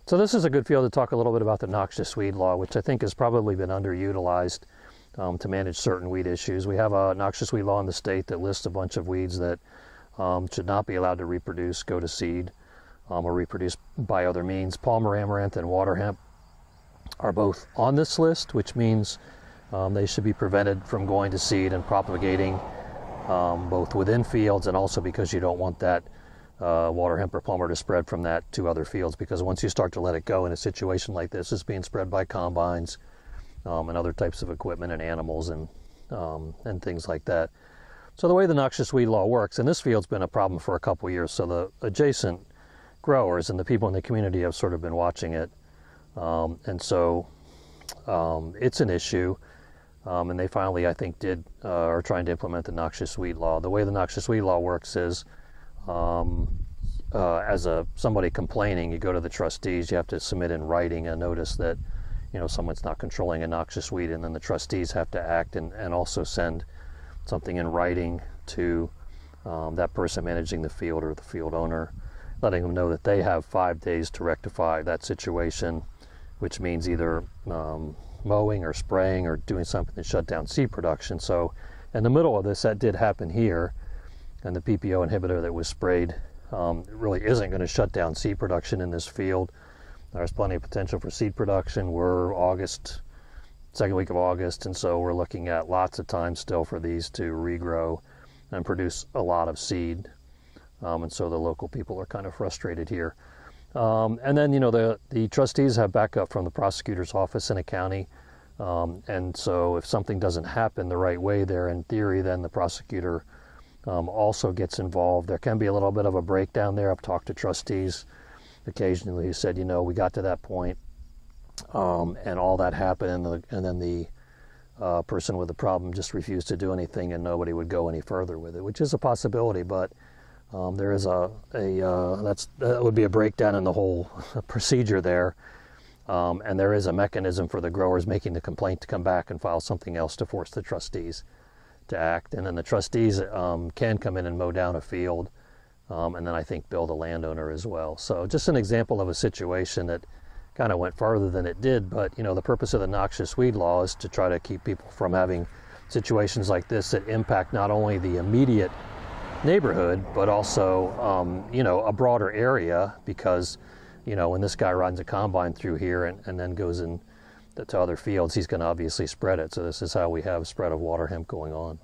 So this is a good field to talk a little bit about the noxious weed law, which I think has probably been underutilized to manage certain weed issues. We have a noxious weed law in the state that lists a bunch of weeds that should not be allowed to reproduce, go to seed, or reproduce by other means. Palmer amaranth and waterhemp are both on this list, which means they should be prevented from going to seed and propagating both within fields, and also because you don't want that waterhemp or plumber to spread from that to other fields, because once you start to let it go in a situation like this, it's being spread by combines and other types of equipment and animals and things like that. So the way the noxious weed law works, and this field's been a problem for a couple of years, so the adjacent growers and the people in the community have sort of been watching it, and so it's an issue, and they finally, I think, are trying to implement the noxious weed law. The way the noxious weed law works is as somebody complaining, you go to the trustees, you have to submit in writing a notice that, you know, someone's not controlling a noxious weed, and then the trustees have to act and also send something in writing to that person managing the field or the field owner, letting them know that they have 5 days to rectify that situation, which means either mowing or spraying or doing something to shut down seed production. So in the middle of this, that did happen here, and the PPO inhibitor that was sprayed really isn't going to shut down seed production in this field. There's plenty of potential for seed production. We're second week of August, and so we're looking at lots of time still for these to regrow and produce a lot of seed. And so the local people are kind of frustrated here. And then, you know, the trustees have backup from the prosecutor's office in a county. And so if something doesn't happen the right way there, in theory, then the prosecutor also gets involved. There can be a little bit of a breakdown there. I've talked to trustees occasionally who said, you know, we got to that point and all that happened, and then the person with the problem just refused to do anything, and nobody would go any further with it, which is a possibility. But there is that would be a breakdown in the whole procedure there, and there is a mechanism for the growers making the complaint to come back and file something else to force the trustees to act, and then the trustees can come in and mow down a field, and then I think bill the landowner as well. So just an example of a situation that kind of went farther than it did, but, you know, the purpose of the noxious weed law is to try to keep people from having situations like this that impact not only the immediate neighborhood, but also, you know, a broader area, because, you know, when this guy runs a combine through here and then goes in to other fields, he's going to obviously spread it. So this is how we have spread of water hemp going on.